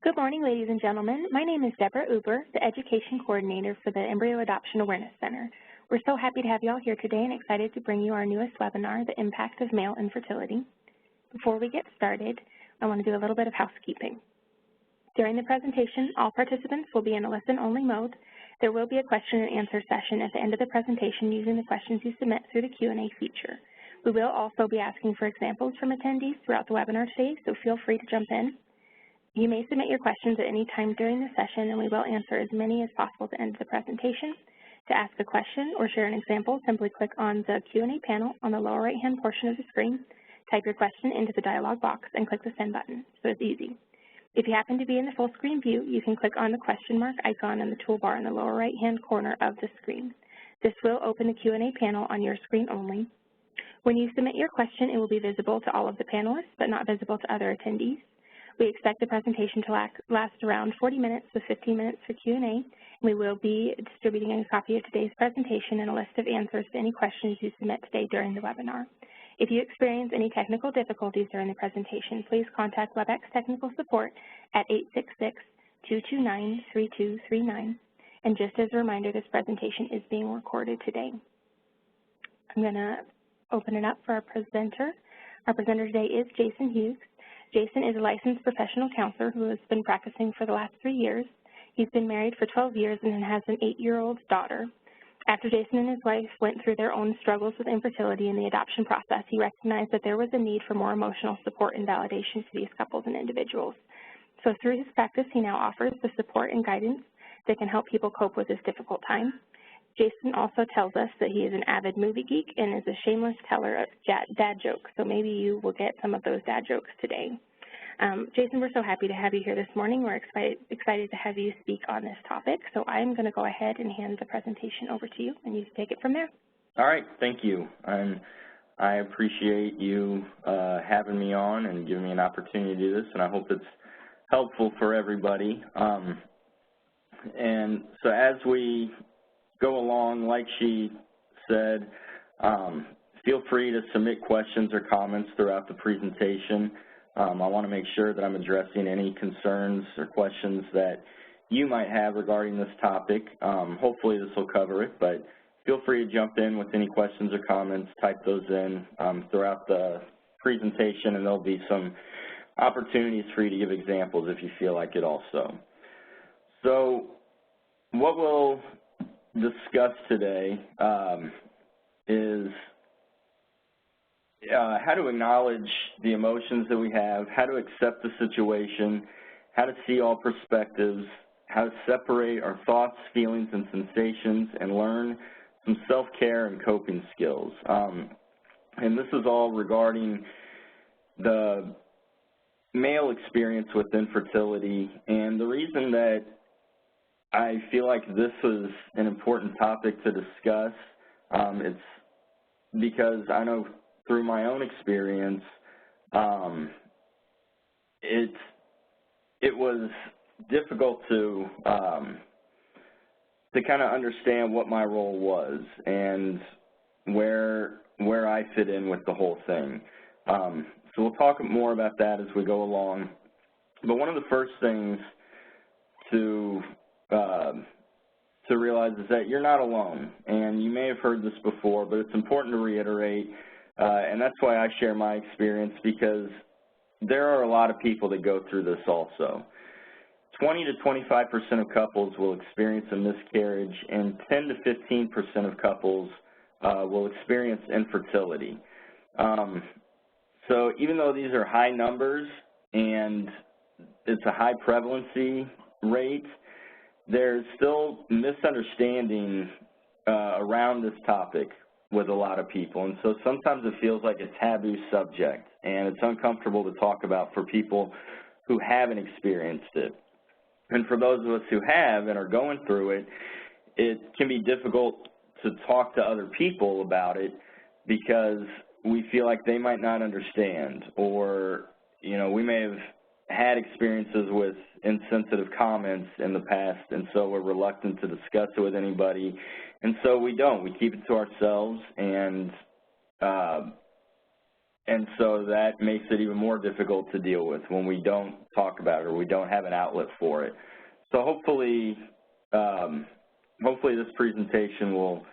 Good morning, ladies and gentlemen. My name is Deborah Uber, the Education Coordinator for the Embryo Adoption Awareness Center. We're so happy to have you all here today and excited to bring you our newest webinar, The Impact of Male Infertility. Before we get started, I want to do a little bit of housekeeping. During the presentation, all participants will be in a listen-only mode. There will be a question and answer session at the end of the presentation using the questions you submit through the Q&A feature. We will also be asking for examples from attendees throughout the webinar today, so feel free to jump in. You may submit your questions at any time during the session, and we will answer as many as possible at the end of the presentation. To ask a question or share an example, simply click on the Q&A panel on the lower right-hand portion of the screen, type your question into the dialog box, and click the send button. So it's easy. If you happen to be in the full screen view, you can click on the question mark icon in the toolbar in the lower right-hand corner of the screen. This will open the Q&A panel on your screen only. When you submit your question, it will be visible to all of the panelists, but not visible to other attendees. We expect the presentation to last around 40 minutes with 15 minutes for Q&A, and we will be distributing a copy of today's presentation and a list of answers to any questions you submit today during the webinar. If you experience any technical difficulties during the presentation, please contact WebEx Technical Support at 866-229-3239. And just as a reminder, this presentation is being recorded today. I'm going to open it up for our presenter. Our presenter today is Jason Hughes. Jason is a licensed professional counselor who has been practicing for the last 3 years. He's been married for 12 years and has an 8-year-old daughter. After Jason and his wife went through their own struggles with infertility in the adoption process, he recognized that there was a need for more emotional support and validation for these couples and individuals. So through his practice, he now offers the support and guidance that can help people cope with this difficult time. Jason also tells us that he is an avid movie geek and is a shameless teller of dad jokes, so maybe you will get some of those dad jokes today. Jason, we're so happy to have you here this morning. We're excited to have you speak on this topic, so I'm going to go ahead and hand the presentation over to you, and you can take it from there. All right, thank you. I appreciate you having me on and giving me an opportunity to do this, and I hope it's helpful for everybody. And so as we go along, like she said, feel free to submit questions or comments throughout the presentation. I want to make sure that I'm addressing any concerns or questions that you might have regarding this topic. Hopefully this will cover it, but feel free to jump in with any questions or comments, type those in throughout the presentation, and there'll be some opportunities for you to give examples if you feel like it also. So what we'll discuss today is how to acknowledge the emotions that we have, how to accept the situation, how to see all perspectives, how to separate our thoughts, feelings, and sensations, and learn some self-care and coping skills. And this is all regarding the male experience with infertility. And the reason that I feel like this is an important topic to discuss, it's because I know through my own experience, it was difficult to kind of understand what my role was and where I fit in with the whole thing. So we'll talk more about that as we go along. But one of the first things to realize is that you're not alone, and you may have heard this before, but it's important to reiterate, and that's why I share my experience, because there are a lot of people that go through this also. 20 to 25% of couples will experience a miscarriage, and 10 to 15% of couples will experience infertility. So even though these are high numbers and it's a high prevalency rate, there's still misunderstanding around this topic with a lot of people, and so sometimes it feels like a taboo subject, and it's uncomfortable to talk about for people who haven't experienced it. And for those of us who have and are going through it, it can be difficult to talk to other people about it because we feel like they might not understand, or, you know, we may have had experiences with insensitive comments in the past, and so we're reluctant to discuss it with anybody, and so we don't. We keep it to ourselves, and And so that makes it even more difficult to deal with when we don't talk about it or we don't have an outlet for it. So hopefully this presentation will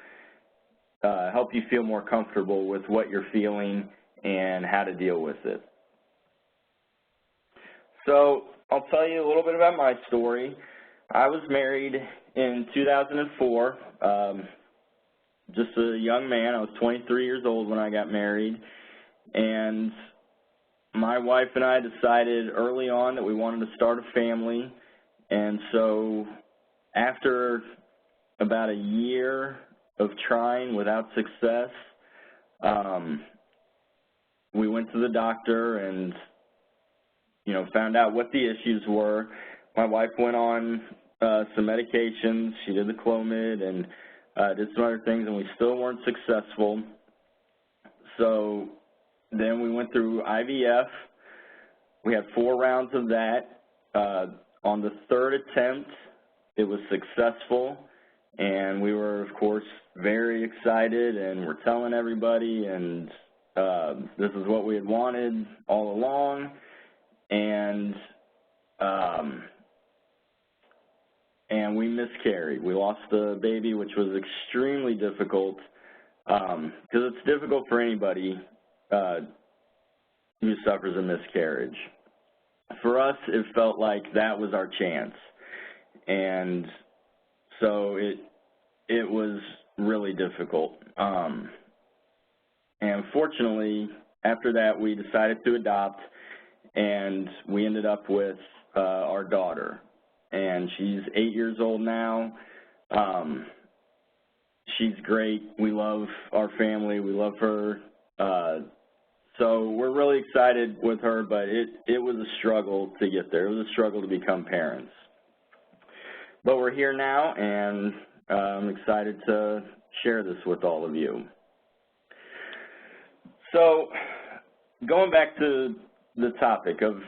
help you feel more comfortable with what you're feeling and how to deal with it. So I'll tell you a little bit about my story. I was married in 2004, just a young man. I was 23 years old when I got married. And my wife and I decided early on that we wanted to start a family. And so after about a year of trying without success, we went to the doctor and, found out what the issues were. My wife went on some medications. She did the Clomid and did some other things, and we still weren't successful. So then we went through IVF. We had 4 rounds of that. On the 3rd attempt, it was successful, and we were, of course, very excited, and we're telling everybody, and this is what we had wanted all along, and we miscarried. We lost the baby, which was extremely difficult, because it's difficult for anybody who suffers a miscarriage. For us, it felt like that was our chance, and so it was really difficult. And fortunately, after that, we decided to adopt, and we ended up with our daughter, and she's 8 years old now. She's great. We love our family. We love her. So we're really excited with her, but it was a struggle to get there. It was a struggle to become parents. But we're here now, and I'm excited to share this with all of you. So going back to the topic of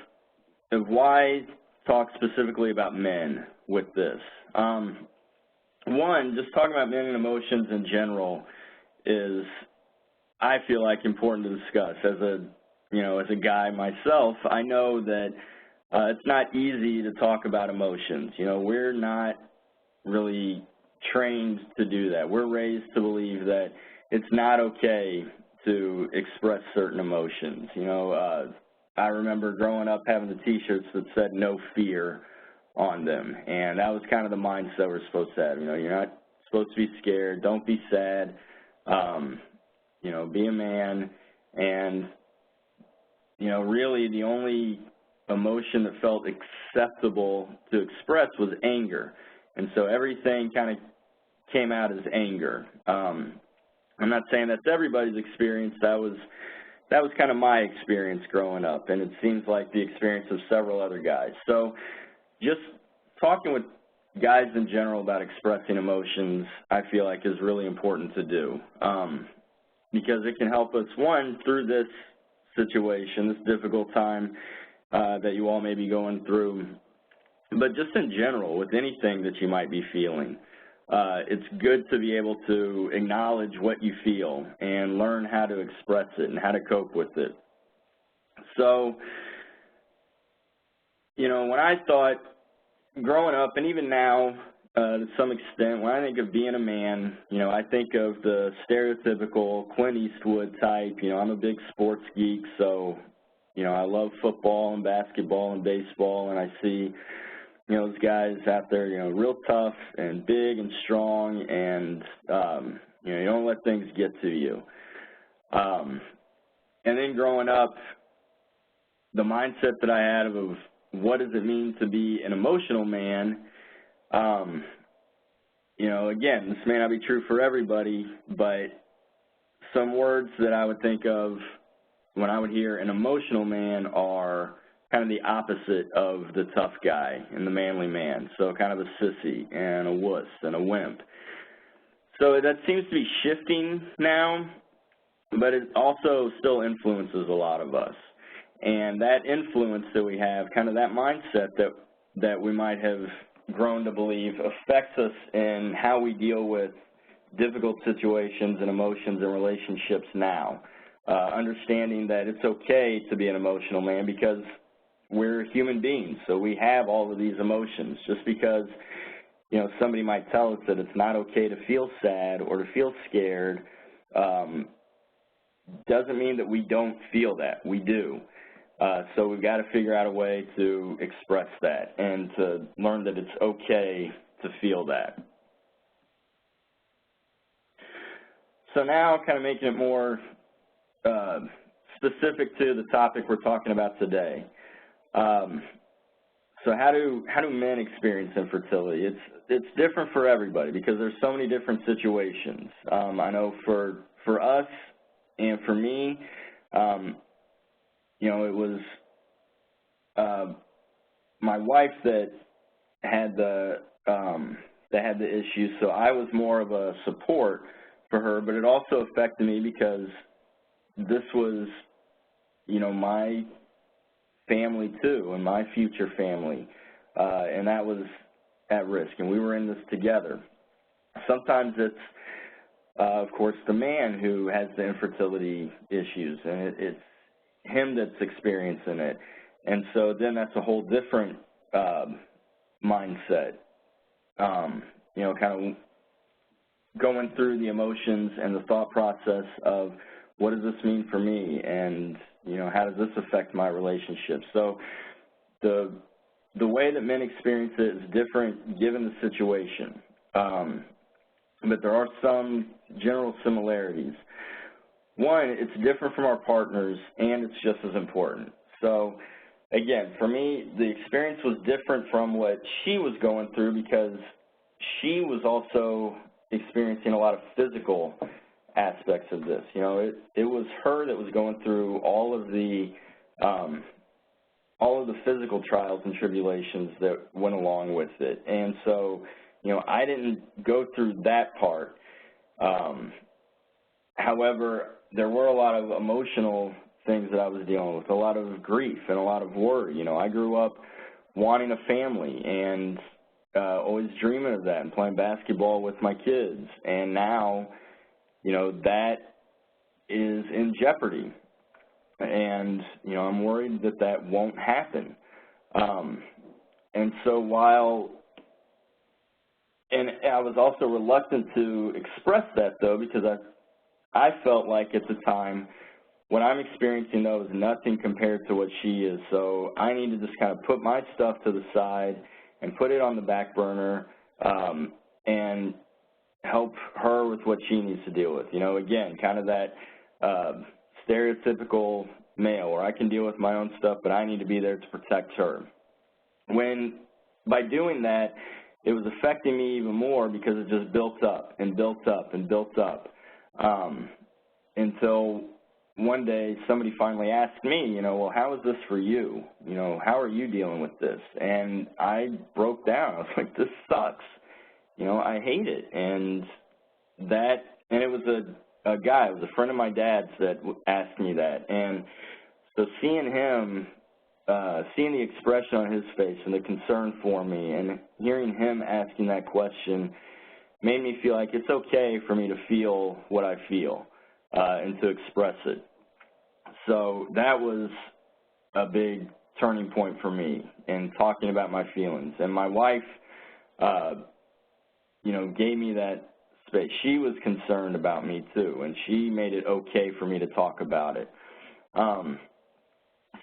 why talk specifically about men with this. One, just talking about men and emotions in general is, I feel like, important to discuss. As a guy myself, I know that it's not easy to talk about emotions. We're not really trained to do that. We're raised to believe that it's not okay to express certain emotions. I remember growing up having the T-shirts that said "no fear" on them, and that was kind of the mindset we're supposed to have. You're not supposed to be scared. Don't be sad. Be a man. And really the only emotion that felt acceptable to express was anger, and so everything kind of came out as anger. I'm not saying that's everybody's experience. That was kind of my experience growing up, and it seems like the experience of several other guys. So just talking with guys in general about expressing emotions, I feel like, is really important to do, because it can help us, one, through this situation, this difficult time that you all may be going through, but just in general, with anything that you might be feeling. It's good to be able to acknowledge what you feel and learn how to express it and how to cope with it. So, when I thought, growing up, and even now, to some extent, when I think of being a man, I think of the stereotypical Clint Eastwood type. I'm a big sports geek, so, I love football and basketball and baseball, and I see those guys out there, real tough and big and strong, and, you don't let things get to you. And then growing up, the mindset that I had of what does it mean to be an emotional man, again, this may not be true for everybody, but some words that I would think of when I would hear an emotional man are kind of the opposite of the tough guy and the manly man, so kind of a sissy and a wuss and a wimp. So that seems to be shifting now, but it also still influences a lot of us. And that influence that we have, kind of that mindset that we might have grown to believe, affects us in how we deal with difficult situations and emotions and relationships now. understanding that it's okay to be an emotional man because we're human beings, so we have all of these emotions. Just because, you know, somebody might tell us that it's not okay to feel sad or to feel scared, doesn't mean that we don't feel that. We do. So we've got to figure out a way to express that and to learn that it's okay to feel that. So now kind of making it more specific to the topic we're talking about today. So how do men experience infertility? It's different for everybody because there's so many different situations. I know for us and for me, you know, it was my wife that had the issue, so I was more of a support for her, but it also affected me because this was, you know, my family too, and my future family, and that was at risk, and we were in this together. Sometimes it's, of course, the man who has the infertility issues, and it's him that's experiencing it, and so then that's a whole different mindset, you know, kind of going through the emotions and the thought process of what does this mean for me, and you know, how does this affect my relationship? So the way that men experience it is different given the situation, but there are some general similarities. One, it's different from our partners, and it's just as important. So again, for me, the experience was different from what she was going through because she was also experiencing a lot of physical aspects of this. You know, it was her that was going through all of the physical trials and tribulations that went along with it. And so, you know, I didn't go through that part. However, there were a lot of emotional things that I was dealing with, a lot of grief and a lot of worry. You know, I grew up wanting a family and always dreaming of that and playing basketball with my kids. And now, you know, that is in jeopardy. And, you know, I'm worried that that won't happen. And so and I was also reluctant to express that, though, because I felt like at the time what I'm experiencing, though, is nothing compared to what she is. So I need to just kind of put my stuff to the side and put it on the back burner and help her with what she needs to deal with. You know, again, kind of that stereotypical male where I can deal with my own stuff, but I need to be there to protect her. By doing that, it was affecting me even more because it just built up and built up and built up until one day somebody finally asked me, you know, well, how is this for you? You know, how are you dealing with this? And I broke down. I was like, this sucks. You know, I hate it. And it was a guy, it was a friend of my dad's that asked me that. And so seeing him, seeing the expression on his face and the concern for me and hearing him asking that question made me feel like it's okay for me to feel what I feel and to express it. So that was a big turning point for me in talking about my feelings. And my wife, you know, gave me that space. She was concerned about me too, and she made it okay for me to talk about it.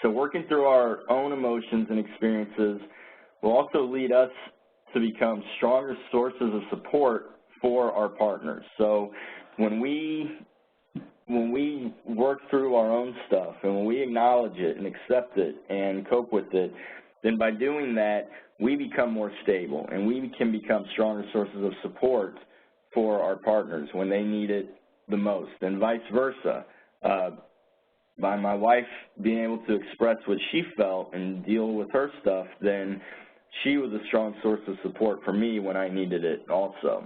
So working through our own emotions and experiences will also lead us to become stronger sources of support for our partners. So when we work through our own stuff and when we acknowledge it and accept it and cope with it, then by doing that, we become more stable and we can become stronger sources of support for our partners when they need it the most, and vice versa. By my wife being able to express what she felt and deal with her stuff, then she was a strong source of support for me when I needed it also.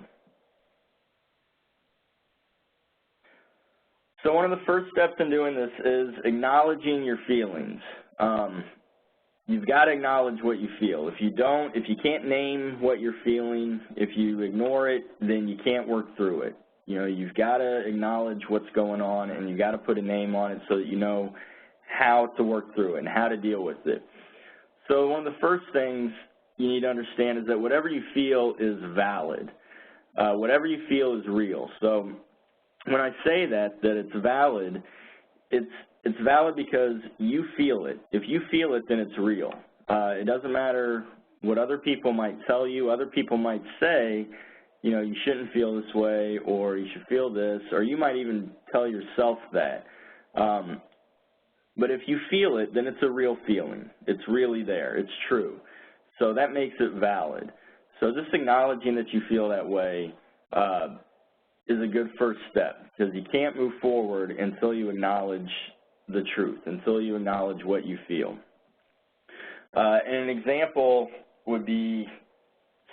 So one of the first steps in doing this is acknowledging your feelings. You've got to acknowledge what you feel. If you can't name what you're feeling, if you ignore it, then you can't work through it. You know, you've got to acknowledge what's going on, and you've got to put a name on it so that you know how to work through it and how to deal with it. So one of the first things you need to understand is that whatever you feel is valid. Whatever you feel is real. So when I say that it's valid, it's valid because you feel it. If you feel it, then it's real. It doesn't matter what other people might tell you. Other people might say, you know, you shouldn't feel this way, or you should feel this, or you might even tell yourself that. But if you feel it, then it's a real feeling. It's really there. It's true. So that makes it valid. So just acknowledging that you feel that way is a good first step, because you can't move forward until you acknowledge the truth, until you acknowledge what you feel. And an example would be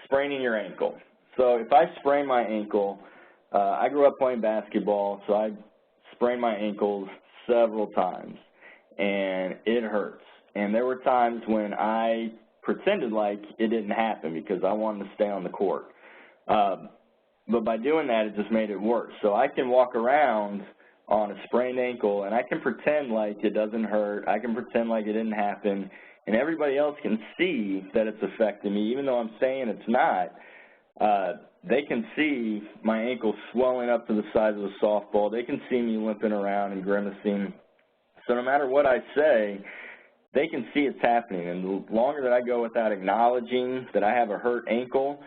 spraining your ankle. So if I sprain my ankle, I grew up playing basketball, so I sprained my ankles several times, and it hurts. And there were times when I pretended like it didn't happen because I wanted to stay on the court. But by doing that, it just made it worse. So I can walk around on a sprained ankle, and I can pretend like it doesn't hurt. I can pretend like it didn't happen, and everybody else can see that it's affecting me. Even though I'm saying it's not, they can see my ankle swelling up to the size of a softball. They can see me limping around and grimacing. So no matter what I say, they can see it's happening. And the longer that I go without acknowledging that I have a hurt ankle,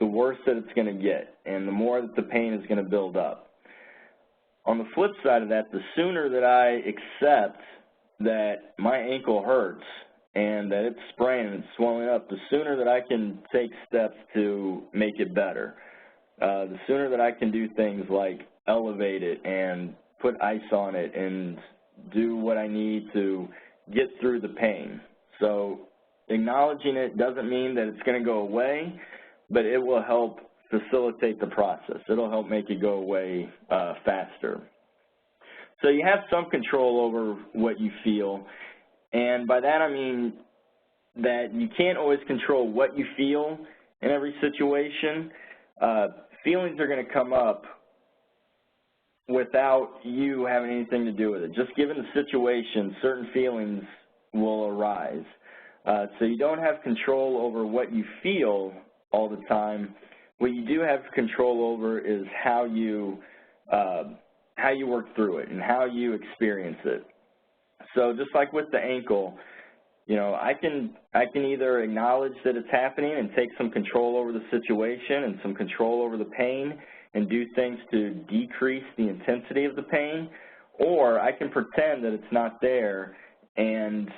the worse that it's going to get, and the more that the pain is going to build up. On the flip side of that, the sooner that I accept that my ankle hurts and that it's sprained and it's swelling up, the sooner that I can take steps to make it better. The sooner that I can do things like elevate it and put ice on it and do what I need to get through the pain. So acknowledging it doesn't mean that it's going to go away, but it will help facilitate the process. It'll help make it go away faster. So you have some control over what you feel, and by that I mean that you can't always control what you feel in every situation. Feelings are going to come up without you having anything to do with it. Just given the situation, certain feelings will arise. So you don't have control over what you feel all the time. What you do have control over is how you work through it and how you experience it. So just like with the ankle, you know, I can either acknowledge that it's happening and take some control over the situation and some control over the pain and do things to decrease the intensity of the pain, or I can pretend that it's not there and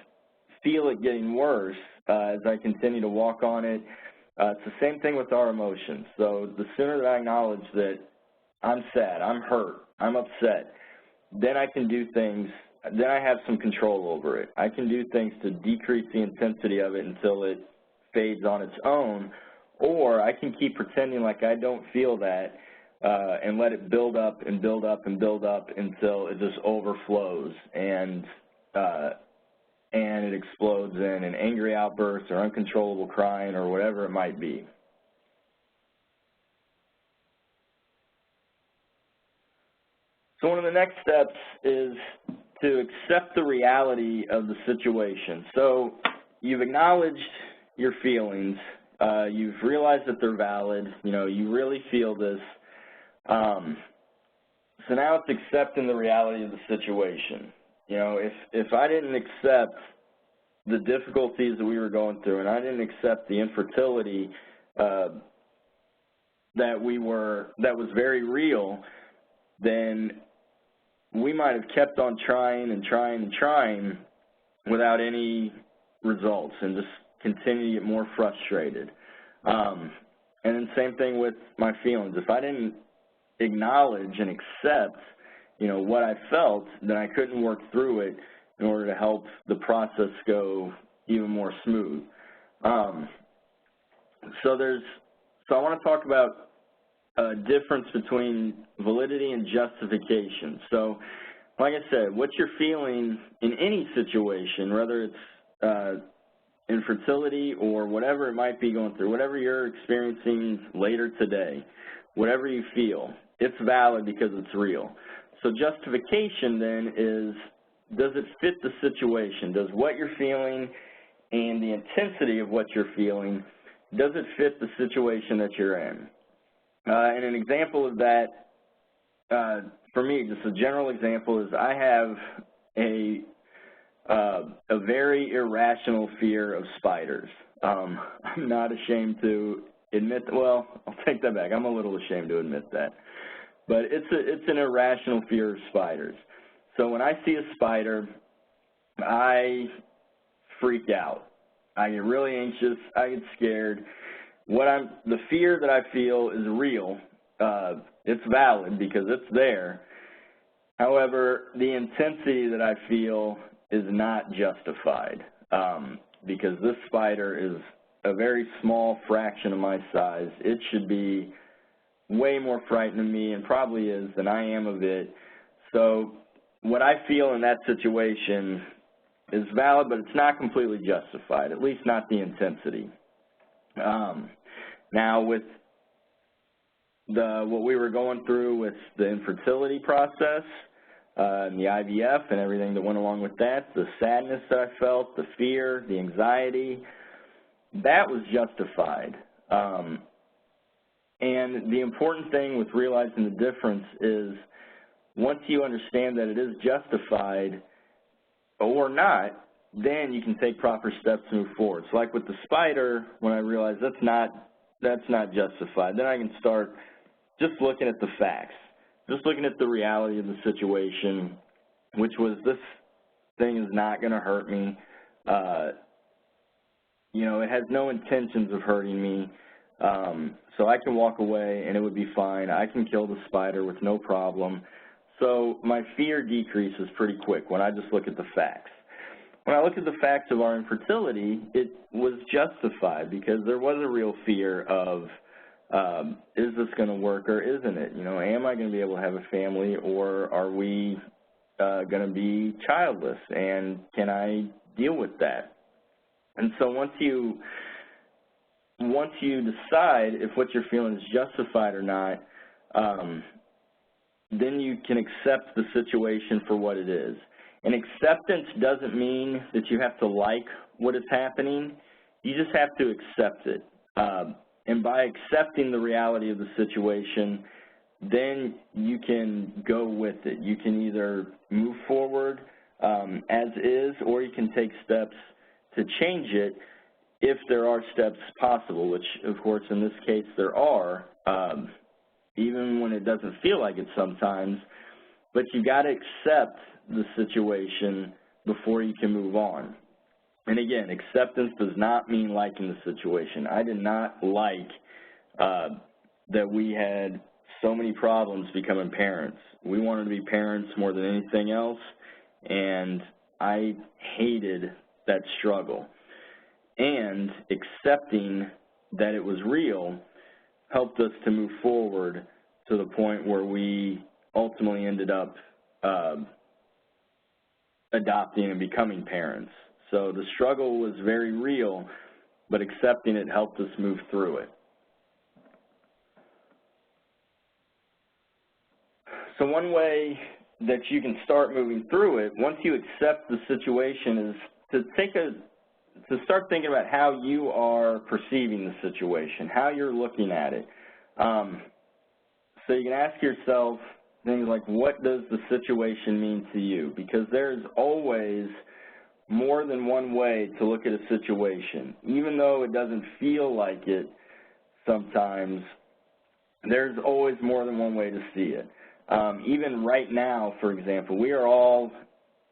feel it getting worse as I continue to walk on it. It's the same thing with our emotions. So the sooner that I acknowledge that I'm sad, I'm hurt, I'm upset, then I can do things, then I have some control over it. I can do things to decrease the intensity of it until it fades on its own, or I can keep pretending like I don't feel that and let it build up and build up and build up until it just overflows and it explodes in an angry outburst or uncontrollable crying or whatever it might be. So one of the next steps is to accept the reality of the situation. So you've acknowledged your feelings. You've realized that they're valid. You know, you really feel this. So now it's accepting the reality of the situation. You know, if I didn't accept the difficulties that we were going through and I didn't accept the infertility that was very real, then we might have kept on trying and trying and trying without any results and just continue to get more frustrated. And then same thing with my feelings. If I didn't acknowledge and accept, you know, what I felt, then I couldn't work through it in order to help the process go even more smooth. So I want to talk about a difference between validity and justification. So, like I said, what you're feeling in any situation, whether it's infertility or whatever it might be going through, whatever you're experiencing later today, whatever you feel, it's valid because it's real. So justification then is, does it fit the situation? Does what you're feeling and the intensity of what you're feeling, does it fit the situation that you're in? And an example of that, for me, just a general example, is I have a very irrational fear of spiders. I'm not ashamed to admit, well, I'll take that back. I'm a little ashamed to admit that. But it's an irrational fear of spiders. So when I see a spider, I freak out. I get really anxious. I get scared. The fear that I feel is real. It's valid because it's there. However, the intensity that I feel is not justified because this spider is a very small fraction of my size. It should be way more frightening to me, and probably is, than I am of it. So what I feel in that situation is valid, but it's not completely justified, at least not the intensity. Now, with what we were going through with the infertility process, and the IVF and everything that went along with that, the sadness that I felt, the fear, the anxiety, that was justified. And the important thing with realizing the difference is once you understand that it is justified or not, then you can take proper steps to move forward. So like with the spider, when I realized that's not justified, then I can start just looking at the facts, just looking at the reality of the situation, which was this thing is not going to hurt me. You know, it has no intentions of hurting me. So I can walk away and it would be fine. I can kill the spider with no problem. So my fear decreases pretty quick when I just look at the facts. When I look at the facts of our infertility, it was justified because there was a real fear of, is this going to work or isn't it? You know, am I going to be able to have a family, or are we going to be childless, and can I deal with that? And so once you decide if what you're feeling is justified or not, then you can accept the situation for what it is. And acceptance doesn't mean that you have to like what is happening. You just have to accept it. And by accepting the reality of the situation, then you can go with it. You can either move forward as is, or you can take steps to change it if there are steps possible, which, of course, in this case there are, even when it doesn't feel like it sometimes. But you got to accept the situation before you can move on. And again, acceptance does not mean liking the situation. I did not like that we had so many problems becoming parents. We wanted to be parents more than anything else, and I hated that struggle. And accepting that it was real helped us to move forward to the point where we ultimately ended up adopting and becoming parents. So the struggle was very real, but accepting it helped us move through it. So one way that you can start moving through it, once you accept the situation, is to start thinking about how you are perceiving the situation, how you're looking at it. So you can ask yourself things like, what does the situation mean to you? Because there's always more than one way to look at a situation. Even though it doesn't feel like it sometimes, there's always more than one way to see it. Even right now, for example, we are all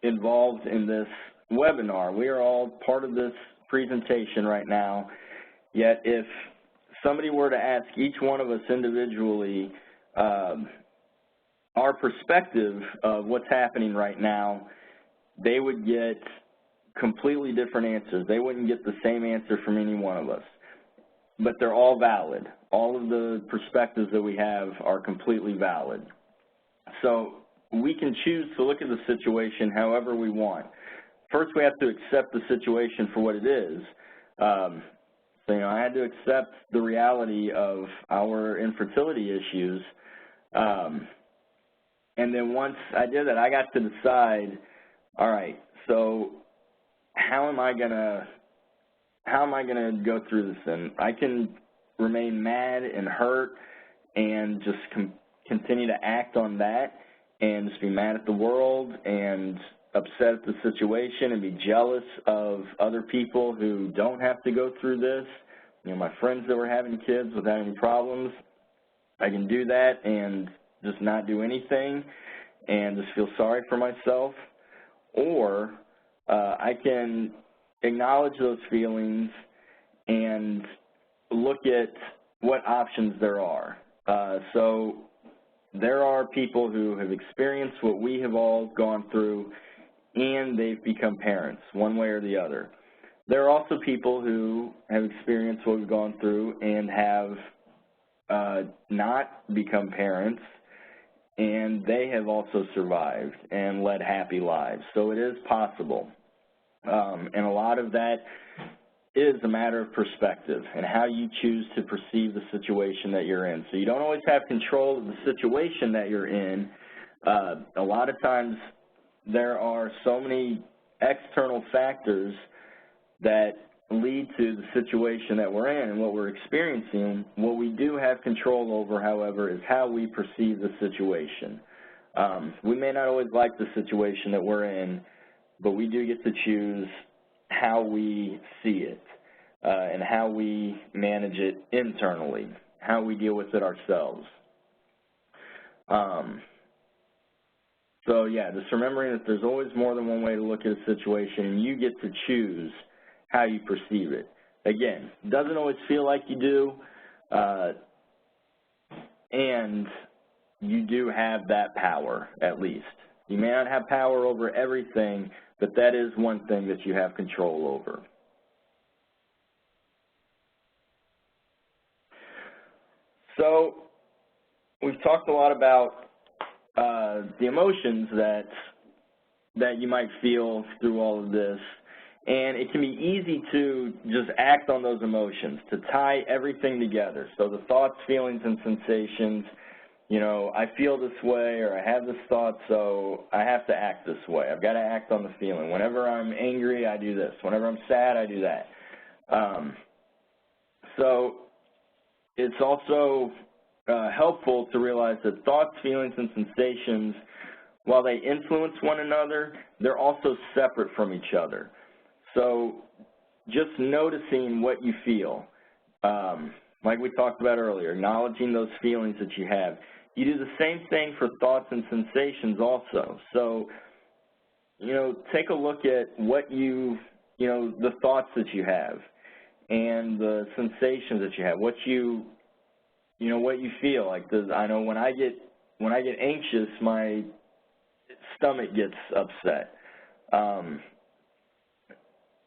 involved in this webinar. We are all part of this presentation right now. Yet if somebody were to ask each one of us individually our perspective of what's happening right now, they would get completely different answers. They wouldn't get the same answer from any one of us. But they're all valid. All of the perspectives that we have are completely valid. So we can choose to look at the situation however we want. First, we have to accept the situation for what it is. So, I had to accept the reality of our infertility issues. And then once I did that, I got to decide, all right, so how am I gonna go through this? And I can remain mad and hurt and just continue to act on that and just be mad at the world and upset at the situation and be jealous of other people who don't have to go through this. My friends that were having kids without any problems, I can do that and just not do anything and just feel sorry for myself. Or I can acknowledge those feelings and look at what options there are. So there are people who have experienced what we have all gone through, and they've become parents one way or the other. There are also people who have experienced what we've gone through and have not become parents, and they have also survived and led happy lives. So it is possible. And a lot of that is a matter of perspective and how you choose to perceive the situation that you're in. So you don't always have control of the situation that you're in. A lot of times there are so many external factors that lead to the situation that we're in and what we're experiencing. What we do have control over, however, is how we perceive the situation. We may not always like the situation that we're in, but we do get to choose how we see it and how we manage it internally, how we deal with it ourselves. So, yeah, just remembering that there's always more than one way to look at a situation, and you get to choose how you perceive it. Again, it doesn't always feel like you do, and you do have that power, at least. You may not have power over everything, but that is one thing that you have control over. So we've talked a lot about the emotions that you might feel through all of this, and it can be easy to just act on those emotions, to tie everything together. So the thoughts, feelings, and sensations, I feel this way or I have this thought, so I have to act this way. I've got to act on the feeling. Whenever I'm angry, I do this. Whenever I'm sad, I do that. So it's also helpful to realize that thoughts, feelings, and sensations, while they influence one another, they're also separate from each other. So just noticing what you feel, like we talked about earlier, acknowledging those feelings that you have. You do the same thing for thoughts and sensations also. So, take a look at what the thoughts that you have and the sensations that you have, what you feel. Like, I know when I get anxious, my stomach gets upset.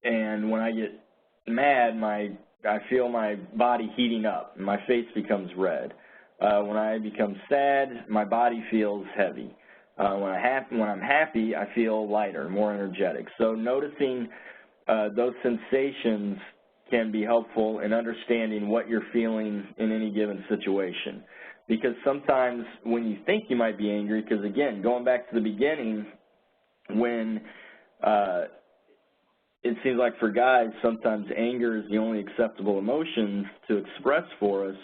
And when I get mad, I feel my body heating up, and my face becomes red. When I become sad, my body feels heavy. When I'm happy, I feel lighter, more energetic. So noticing those sensations can be helpful in understanding what you're feeling in any given situation. Because sometimes when you think you might be angry, because again, going back to the beginning, when it seems like for guys, sometimes anger is the only acceptable emotion to express for us.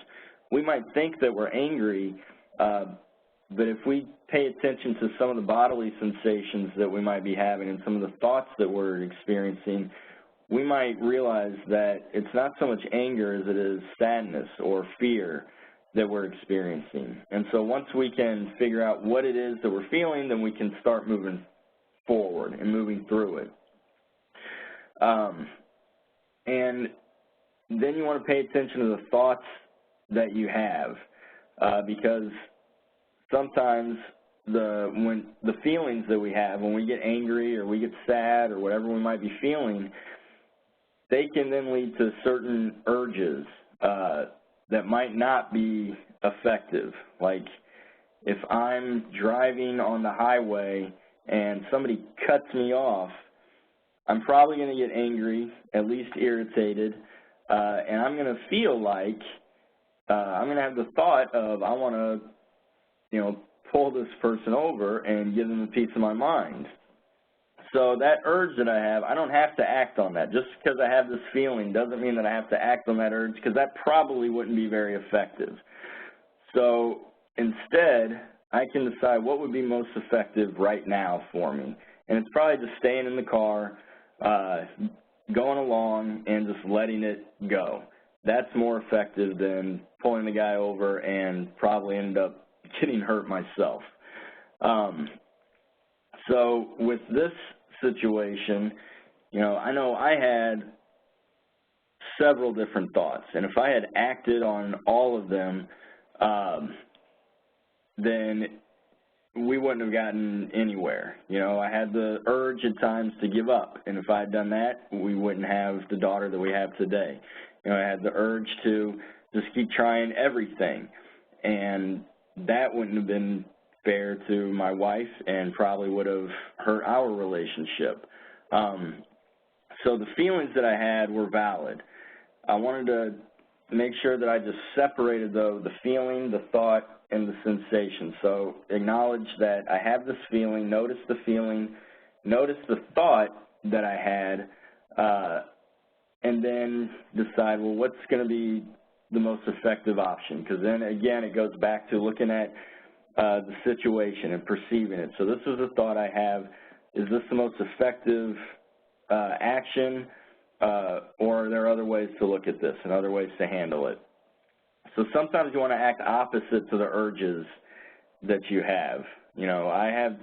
We might think that we're angry, but if we pay attention to some of the bodily sensations that we might be having and some of the thoughts that we're experiencing, we might realize that it's not so much anger as it is sadness or fear that we're experiencing. And so once we can figure out what it is that we're feeling, then we can start moving forward and moving through it. And then you want to pay attention to the thoughts that you have, because sometimes when the feelings that we have, when we get angry or we get sad or whatever we might be feeling, they can then lead to certain urges that might not be effective. Like if I'm driving on the highway and somebody cuts me off, I'm probably going to get angry, at least irritated, and I'm going to feel like I'm going to have the thought of I want to, pull this person over and give them a piece of my mind. So that urge that I have, I don't have to act on that. Just because I have this feeling doesn't mean that I have to act on that urge, because that probably wouldn't be very effective. So instead, I can decide what would be most effective right now for me. And it's probably just staying in the car, going along, and just letting it go. That's more effective than pulling the guy over and probably end up getting hurt myself. So with this situation, I know I had several different thoughts, and if I had acted on all of them, then we wouldn't have gotten anywhere. I had the urge at times to give up, and if I had done that, we wouldn't have the daughter that we have today. I had the urge to just keep trying everything, and that wouldn't have been fair to my wife and probably would have hurt our relationship. So the feelings that I had were valid. I wanted to make sure that I just separated, though, the feeling, the thought, and the sensation. So acknowledge that I have this feeling, notice the feeling, notice the thought that I had, and then decide, well, what's going to be the most effective option? Because then, again, it goes back to looking at the situation and perceiving it. So this is a thought I have. Is this the most effective action, or are there other ways to look at this and other ways to handle it? So sometimes you want to act opposite to the urges that you have. I have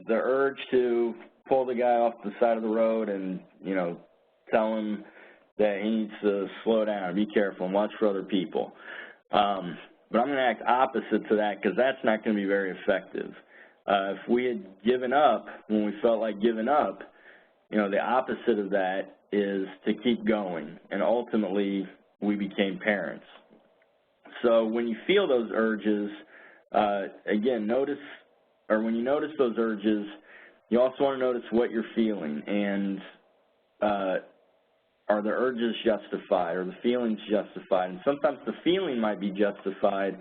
the urge to pull the guy off the side of the road and, tell him that he needs to slow down, be careful, and watch for other people. But I'm going to act opposite to that because that's not going to be very effective. If we had given up when we felt like giving up, the opposite of that is to keep going, and ultimately we became parents. So when you feel those urges, again, when you notice those urges, you also want to notice what you're feeling, and are the urges justified, or the feelings justified? And sometimes the feeling might be justified,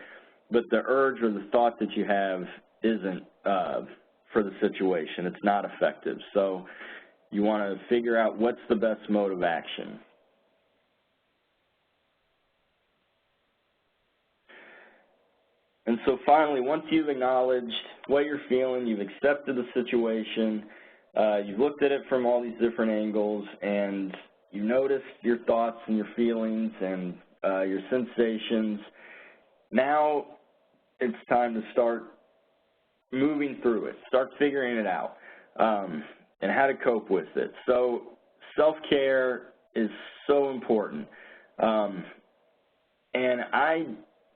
but the urge or the thought that you have isn't for the situation. It's not effective. So you want to figure out what's the best mode of action. And so finally, once you've acknowledged what you're feeling, you've accepted the situation, you've looked at it from all these different angles, and you noticed your thoughts and your feelings and your sensations, now it's time to start moving through it, start figuring it out, and how to cope with it. So self-care is so important.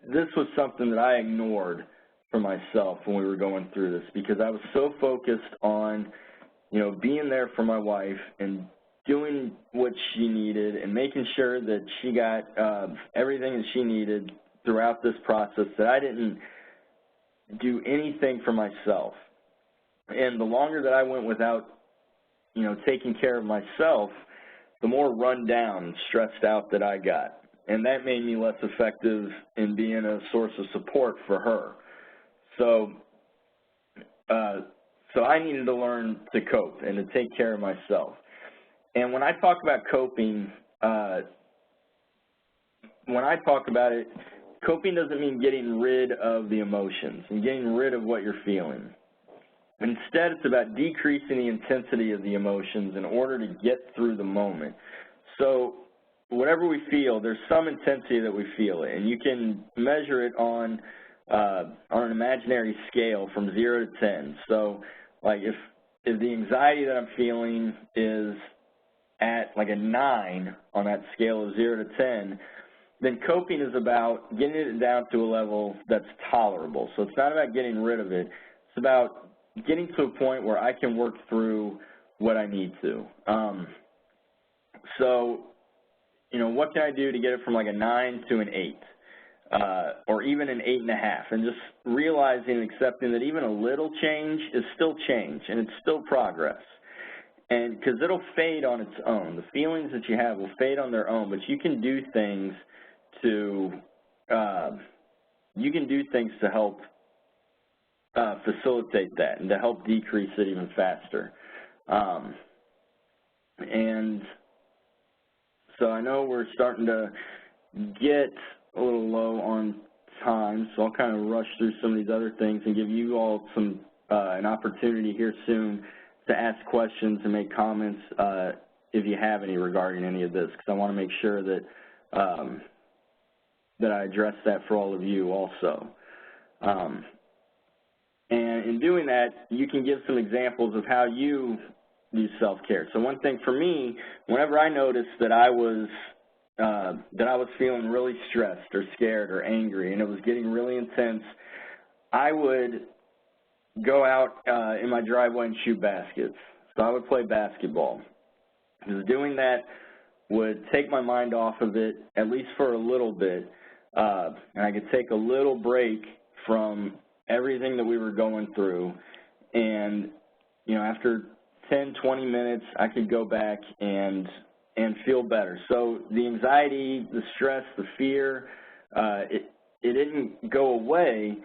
This was something that I ignored for myself when we were going through this, because I was so focused on, being there for my wife and doing what she needed and making sure that she got everything that she needed throughout this process, that I didn't do anything for myself. And the longer that I went without, taking care of myself, the more run down and stressed out that I got. And that made me less effective in being a source of support for her. So I needed to learn to cope and to take care of myself. And when I talk about coping, when I talk about it, coping doesn't mean getting rid of the emotions and getting rid of what you're feeling. Instead, it's about decreasing the intensity of the emotions in order to get through the moment. So whatever we feel, there's some intensity that we feel it, and you can measure it on an imaginary scale from 0 to 10. So, like if the anxiety that I'm feeling is at like a 9 on that scale of 0 to 10, then coping is about getting it down to a level that's tolerable. So it's not about getting rid of it. It's about getting to a point where I can work through what I need to. What can I do to get it from like a 9 to an 8, or even an 8.5, and just realizing and accepting that even a little change is still change and it's still progress. and because it'll fade on its own. The feelings that you have will fade on their own, but you can do things to help facilitate that and to help decrease it even faster. And so I know we're starting to get a little low on time, so I'll kind of rush through some of these other things and give you all some an opportunity here soon to ask questions and make comments if you have any regarding any of this, because I want to make sure that that I address that for all of you also. And in doing that, you can give some examples of how you use self-care. So one thing for me, whenever I noticed that I was feeling really stressed or scared or angry and it was getting really intense, I would go out in my driveway and shoot baskets. So I would play basketball. Because doing that would take my mind off of it, at least for a little bit, and I could take a little break from everything that we were going through. And, you know, after 10, 20 minutes, I could go back and feel better. So the anxiety, the stress, the fear, it didn't go away,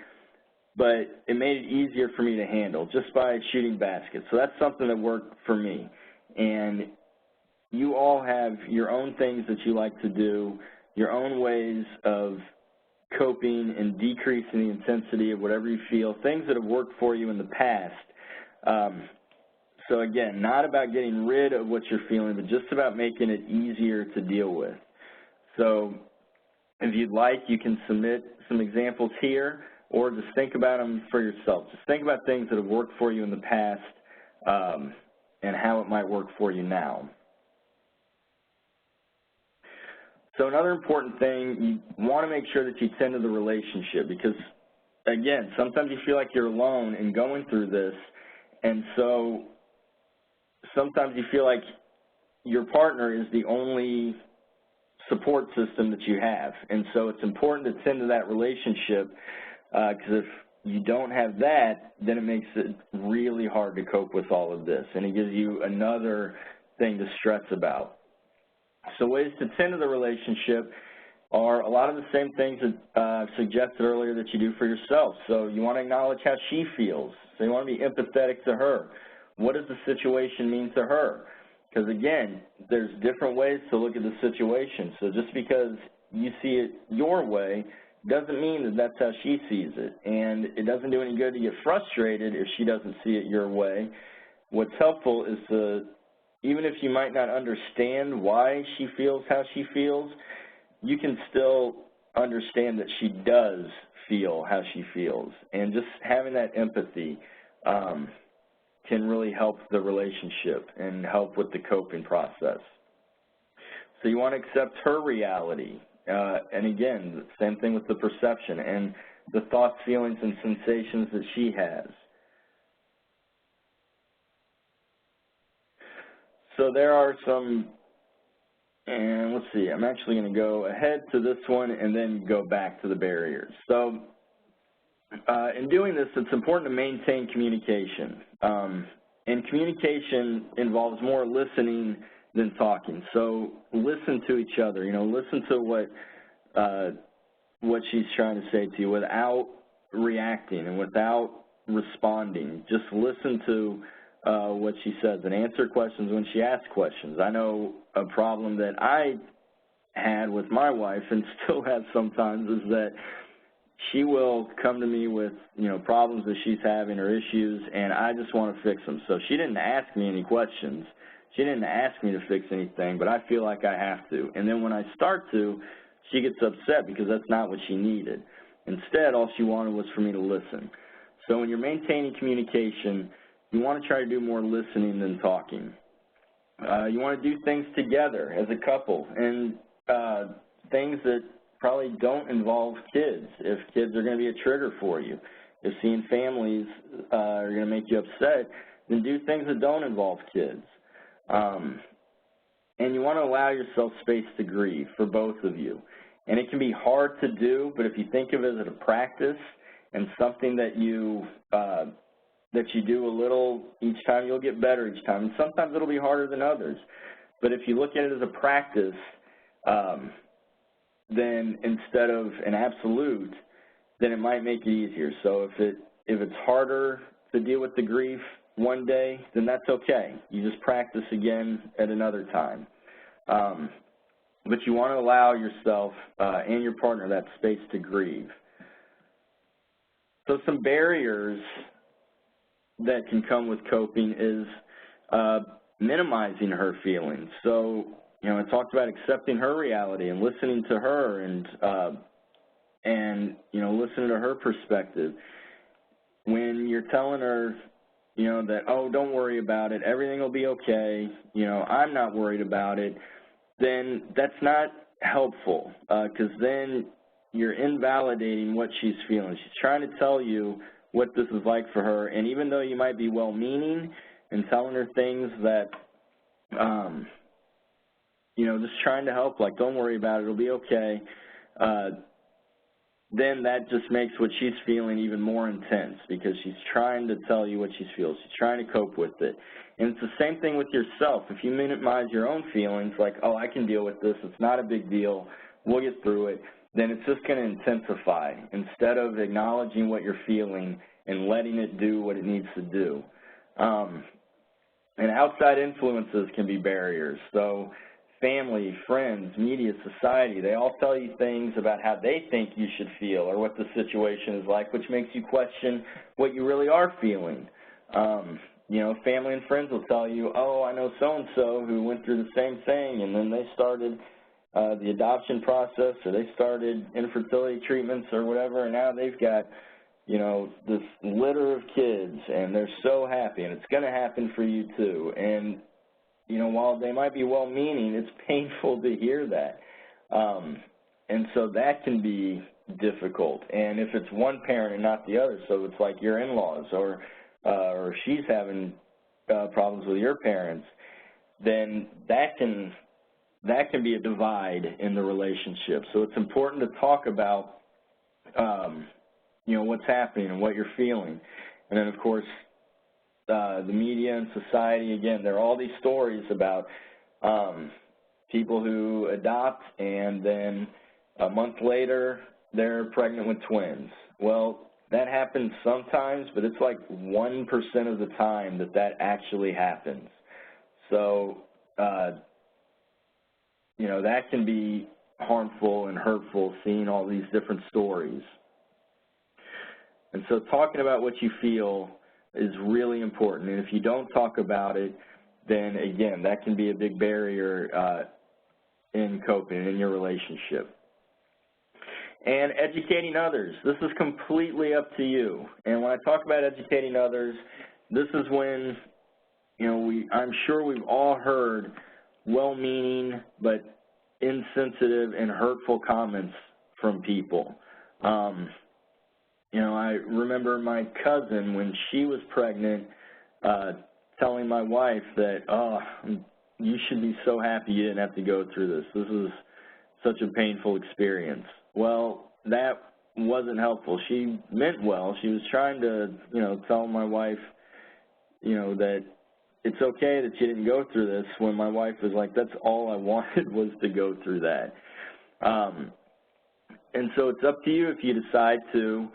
but it made it easier for me to handle just by shooting baskets. So that's something that worked for me. And you all have your own things that you like to do, your own ways of coping and decreasing the intensity of whatever you feel, things that have worked for you in the past. So again, not about getting rid of what you're feeling, but just about making it easier to deal with. So if you'd like, you can submit some examples here, or just think about them for yourself. Just think about things that have worked for you in the past and how it might work for you now. So another important thing, you want to make sure that you tend to the relationship, because, again, sometimes you feel like you're alone in going through this, and so sometimes you feel like your partner is the only support system that you have. And so it's important to tend to that relationship, because if you don't have that, then it makes it really hard to cope with all of this, and it gives you another thing to stress about. So ways to tend to the relationship are a lot of the same things that I've suggested earlier that you do for yourself. So you want to acknowledge how she feels. So you want to be empathetic to her. What does the situation mean to her? Because, again, there's different ways to look at the situation. So just because you see it your way doesn't mean that that's how she sees it. And it doesn't do any good to get frustrated if she doesn't see it your way. What's helpful is to, even if you might not understand why she feels how she feels, you can still understand that she does feel how she feels. And just having that empathy can really help the relationship and help with the coping process. So you want to accept her reality. And again, same thing with the perception and the thoughts, feelings, and sensations that she has. So there are some, and let's see, I'm actually going to go ahead to this one and then go back to the barriers. So in doing this, it's important to maintain communication. And communication involves more listening than talking. So listen to each other, you know, listen to what she's trying to say to you without reacting and without responding. Just listen to what she says and answer questions when she asks questions. I know a problem that I had with my wife and still have sometimes is that she will come to me with, you know, problems that she's having or issues, and I just want to fix them. So she didn't ask me any questions. She didn't ask me to fix anything, but I feel like I have to. And then when I start to, she gets upset because that's not what she needed. Instead, all she wanted was for me to listen. So when you're maintaining communication, you want to try to do more listening than talking. You want to do things together as a couple, and things that probably don't involve kids. If kids are going to be a trigger for you, if seeing families are going to make you upset, then do things that don't involve kids. And you want to allow yourself space to grieve for both of you. And it can be hard to do, but if you think of it as a practice and something that you that you do a little each time. You'll get better each time, and sometimes it'll be harder than others. But if you look at it as a practice, then instead of an absolute, then it might make it easier. So if it's harder to deal with the grief one day, then that's okay. You just practice again at another time. But you want to allow yourself and your partner that space to grieve. So some barriers that can come with coping is minimizing her feelings. So, I talked about accepting her reality and listening to her and listening to her perspective. When you're telling her, that, oh, don't worry about it, everything will be okay, I'm not worried about it, then that's not helpful, because then you're invalidating what she's feeling. She's trying to tell you what this is like for her, and even though you might be well-meaning and telling her things that, just trying to help, like, don't worry about it, it'll be okay, then that just makes what she's feeling even more intense because she's trying to tell you what she feels. She's trying to cope with it. And it's the same thing with yourself. If you minimize your own feelings, like, oh, I can deal with this, it's not a big deal, we'll get through it, then it's just going to intensify instead of acknowledging what you're feeling and letting it do what it needs to do. And outside influences can be barriers. So family, friends, media, society, they all tell you things about how they think you should feel or what the situation is like, which makes you question what you really are feeling. Family and friends will tell you, oh, I know so-and-so who went through the same thing, and then they started the adoption process, or they started infertility treatments or whatever, and now they've got, this litter of kids, and they're so happy, and it's going to happen for you too. And while they might be well-meaning, it's painful to hear that. And so that can be difficult. And if it's one parent and not the other, so it's like your in-laws or she's having problems with your parents, then that can be a divide in the relationship. So it's important to talk about, what's happening and what you're feeling. And then, of course, the media and society, again, there are all these stories about people who adopt and then a month later they're pregnant with twins. Well, that happens sometimes, but it's like 1% of the time that actually happens. So, that can be harmful and hurtful, seeing all these different stories. And so talking about what you feel is really important. And if you don't talk about it, then, again, that can be a big barrier in coping in your relationship. And educating others. This is completely up to you. And when I talk about educating others, this is when, I'm sure we've all heard well-meaning but insensitive and hurtful comments from people. I remember my cousin, when she was pregnant, telling my wife that, oh, you should be so happy you didn't have to go through this. This is such a painful experience. Well, that wasn't helpful. She meant well. She was trying to, tell my wife, that it's okay that you didn't go through this, when my wife was like, that's all I wanted was to go through that. And so it's up to you if you decide to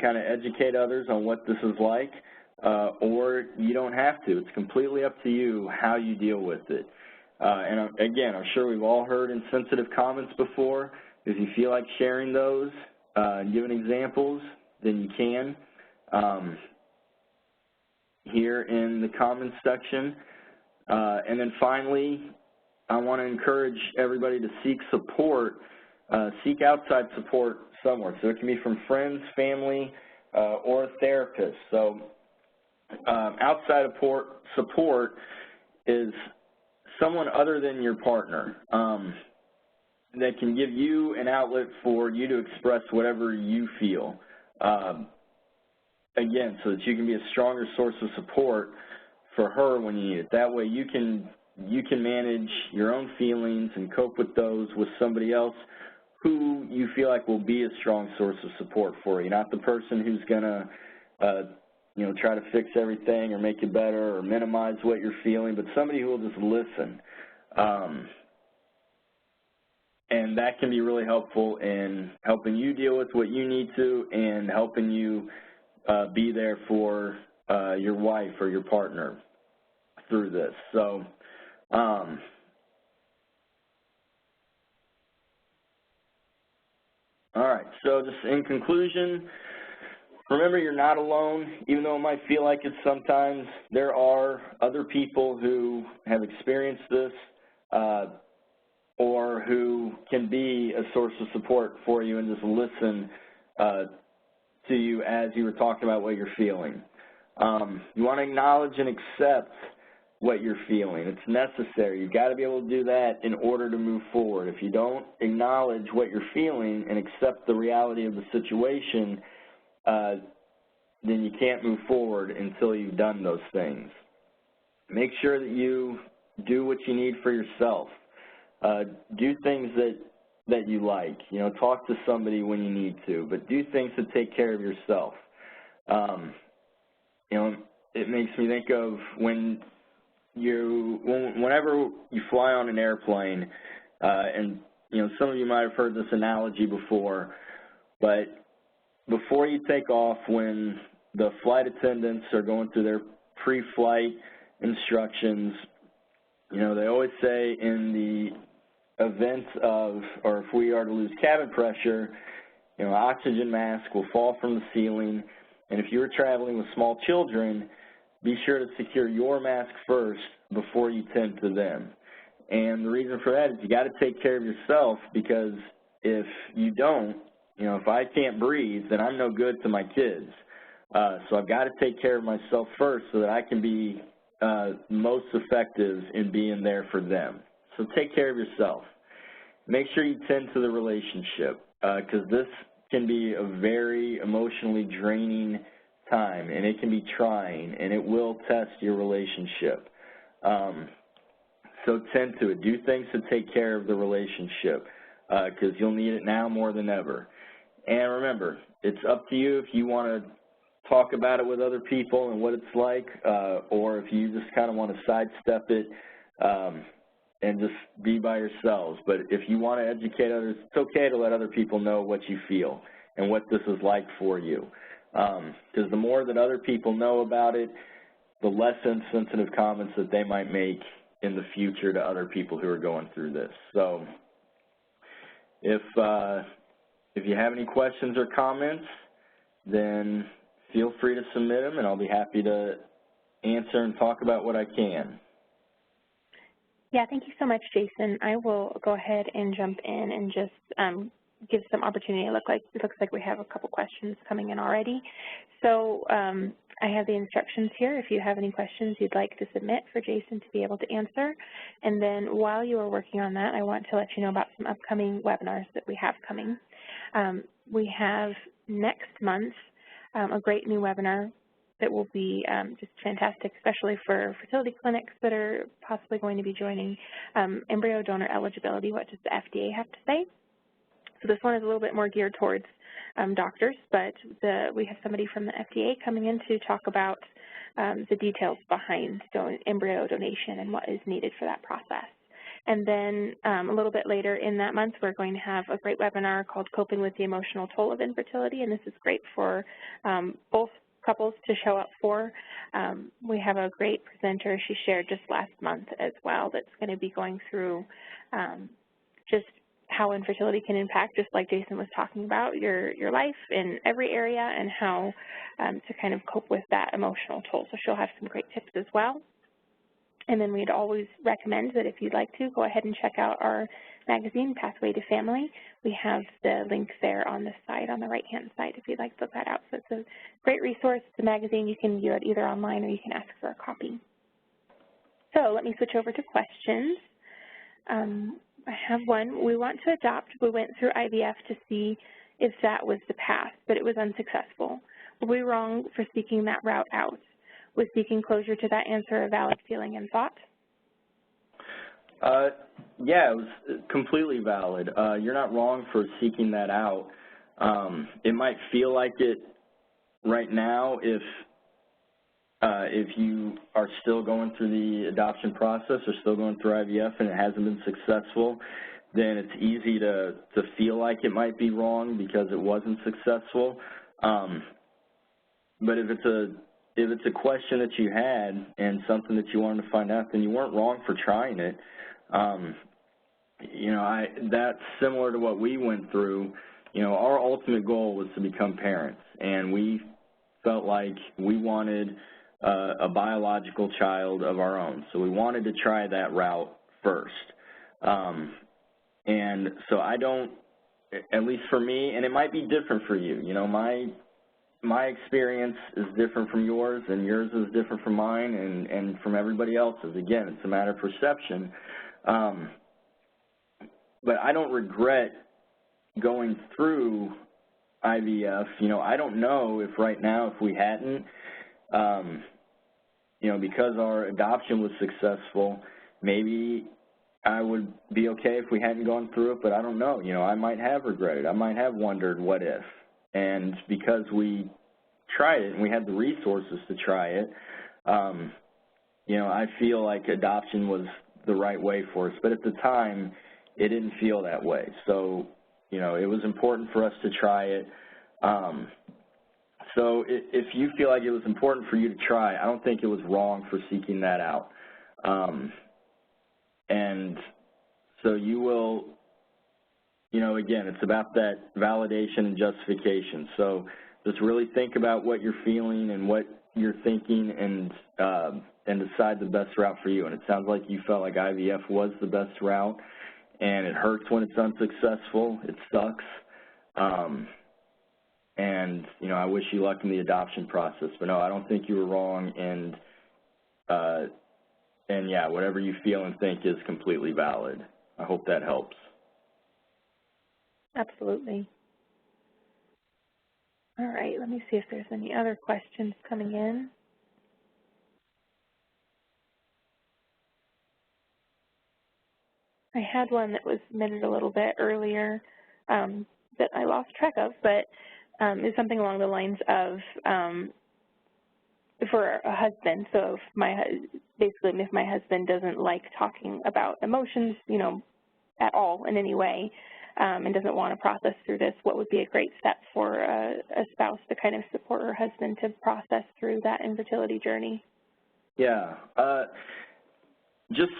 kind of educate others on what this is like, or you don't have to. It's completely up to you how you deal with it. And again, I'm sure we've all heard insensitive comments before. If you feel like sharing those and giving examples, then you can here in the comments section. And then finally, I want to encourage everybody to seek support, seek outside support somewhere. So it can be from friends, family, or a therapist. So outside support is someone other than your partner that can give you an outlet for you to express whatever you feel. Again, so that you can be a stronger source of support for her when you need it. That way you can manage your own feelings and cope with those with somebody else who you feel like will be a strong source of support for you, not the person who's going to you know, try to fix everything or make it better or minimize what you're feeling, but somebody who will just listen. And that can be really helpful in helping you deal with what you need to and helping you be there for your wife or your partner through this. So, all right, so just in conclusion, remember you're not alone, even though it might feel like it sometimes. There are other people who have experienced this or who can be a source of support for you and just listen to you as you were talking about what you're feeling. You want to acknowledge and accept what you're feeling. It's necessary. You've got to be able to do that in order to move forward. If you don't acknowledge what you're feeling and accept the reality of the situation, then you can't move forward until you've done those things. Make sure that you do what you need for yourself. Do things that you like. You know, talk to somebody when you need to, but do things to take care of yourself. You know, it makes me think of whenever you fly on an airplane, and, you know, some of you might have heard this analogy before, but before you take off, when the flight attendants are going through their pre-flight instructions, you know, they always say in the event of, or if we are to lose cabin pressure, you know, oxygen mask will fall from the ceiling, and if you are traveling with small children, be sure to secure your mask first before you tend to them. And the reason for that is you got to take care of yourself, because if you don't, you know, if I can't breathe, then I'm no good to my kids. So I've got to take care of myself first so that I can be most effective in being there for them. So take care of yourself. Make sure you tend to the relationship, because this can be a very emotionally draining time, and it can be trying, and it will test your relationship. So tend to it. Do things to take care of the relationship, because you'll need it now more than ever. And remember, it's up to you if you want to talk about it with other people and what it's like, or if you just kind of want to sidestep it and just be by yourselves. But if you want to educate others, it's okay to let other people know what you feel and what this is like for you. Because the more that other people know about it, the less insensitive comments that they might make in the future to other people who are going through this. So if you have any questions or comments, then feel free to submit them, and I'll be happy to answer and talk about what I can. Yeah, thank you so much, Jason. I will go ahead and jump in and just give some opportunity. It looks like we have a couple questions coming in already. So I have the instructions here if you have any questions you'd like to submit for Jason to be able to answer. And then while you are working on that, I want to let you know about some upcoming webinars that we have coming. We have next month a great new webinar that will be just fantastic, especially for fertility clinics that are possibly going to be joining. Embryo donor eligibility, what does the FDA have to say? So this one is a little bit more geared towards doctors, but we have somebody from the FDA coming in to talk about the details behind embryo donation and what is needed for that process. And then a little bit later in that month, we're going to have a great webinar called Coping with the Emotional Toll of Infertility, and this is great for both couples to show up for. We have a great presenter she shared just last month as well that's going to be going through just how infertility can impact, just like Jason was talking about, your life in every area, and how to kind of cope with that emotional toll. So she'll have some great tips as well. And then we'd always recommend that if you'd like to, go ahead and check out our magazine, Pathway to Family. We have the link there on the side, on the right-hand side, if you'd like to look that out. So it's a great resource. The magazine, you can view it either online or you can ask for a copy. So let me switch over to questions. I have one. We want to adopt. We went through IVF to see if that was the path, but it was unsuccessful. Were we wrong for seeking that route out? Was seeking closure to that answer a valid feeling and thought? Yeah, it was completely valid. You're not wrong for seeking that out. It might feel like it right now, if you are still going through the adoption process or still going through IVF and it hasn't been successful, then it's easy to feel like it might be wrong because it wasn't successful. But if it's a question that you had and something that you wanted to find out, then you weren't wrong for trying it. You know, that's similar to what we went through. You know, our ultimate goal was to become parents, and we felt like we wanted a biological child of our own. So we wanted to try that route first. And so I don't, at least for me, and it might be different for you. You know, my experience is different from yours, and yours is different from mine and from everybody else's. Again, it's a matter of perception. But I don't regret going through IVF. You know, I don't know if right now, if we hadn't, you know, because our adoption was successful, maybe I would be okay if we hadn't gone through it, but I don't know. You know, I might have regretted. I might have wondered what if. And because we tried it and we had the resources to try it, you know, I feel like adoption was the right way for us. But at the time, it didn't feel that way. So, you know, it was important for us to try it. So if you feel like it was important for you to try, I don't think it was wrong for seeking that out. And so you will, you know, again, it's about that validation and justification. So just really think about what you're feeling and what you're thinking and decide the best route for you. And it sounds like you felt like IVF was the best route, and it hurts when it's unsuccessful. It sucks. And, you know, I wish you luck in the adoption process. But, no, I don't think you were wrong. And yeah, whatever you feel and think is completely valid. I hope that helps. Absolutely. All right, let me see if there's any other questions coming in. I had one that was submitted a little bit earlier that I lost track of, but is something along the lines of for a husband. So basically if my husband doesn't like talking about emotions, you know, at all in any way, and doesn't want to process through this, what would be a great step for a spouse to kind of support her husband to process through that infertility journey? Yeah, just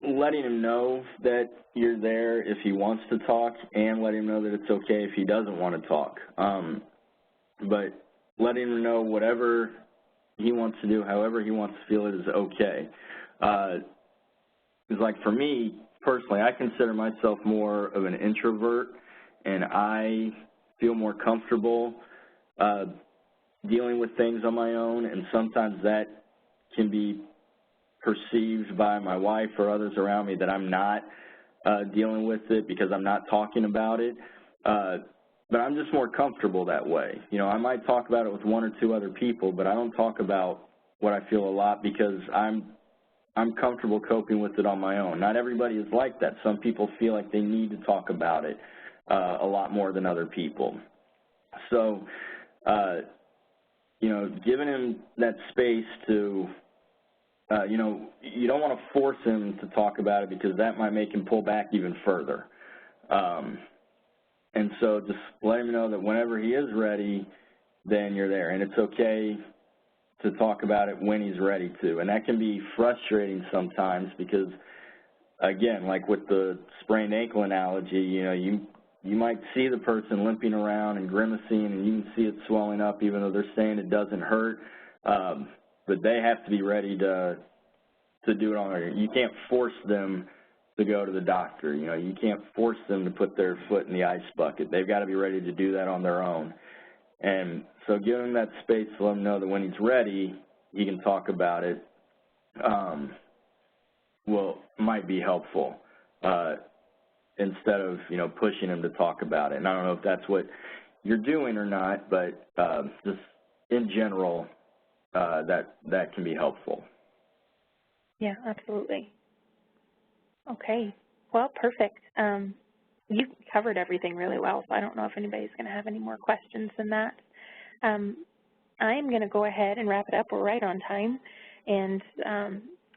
letting him know that you're there if he wants to talk, and letting him know that it's okay if he doesn't want to talk. But letting him know whatever he wants to do, however he wants to feel it, is okay. It's like for me, personally, I consider myself more of an introvert, and I feel more comfortable dealing with things on my own, and sometimes that can be perceived by my wife or others around me that I'm not dealing with it because I'm not talking about it. But I'm just more comfortable that way. You know, I might talk about it with one or two other people, but I don't talk about what I feel a lot because I'm comfortable coping with it on my own. Not everybody is like that. Some people feel like they need to talk about it a lot more than other people. So, you know, giving him that space to, you know, you don't want to force him to talk about it because that might make him pull back even further. And so just let him know that whenever he is ready, then you're there. And it's okay to talk about it when he's ready to. And that can be frustrating sometimes because, again, like with the sprained ankle analogy, you know, you might see the person limping around and grimacing, and you can see it swelling up even though they're saying it doesn't hurt. But they have to be ready to do it on their own. You can't force them to go to the doctor. You know, you can't force them to put their foot in the ice bucket. They've got to be ready to do that on their own. And so give him that space to let him know that when he's ready, he can talk about it. Might be helpful instead of, you know, pushing him to talk about it. And I don't know if that's what you're doing or not, but just in general, that can be helpful. Yeah, absolutely. Okay. Well, perfect. You covered everything really well, so I don't know if anybody's going to have any more questions than that. I'm going to go ahead and wrap it up. We're right on time, and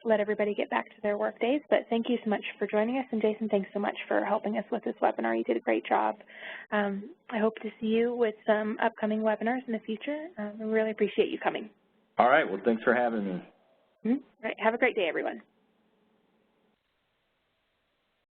let everybody get back to their work days. But thank you so much for joining us. And Jason, thanks so much for helping us with this webinar. You did a great job. I hope to see you with some upcoming webinars in the future. I really appreciate you coming. All right. Well, thanks for having me. All right. Have a great day, everyone.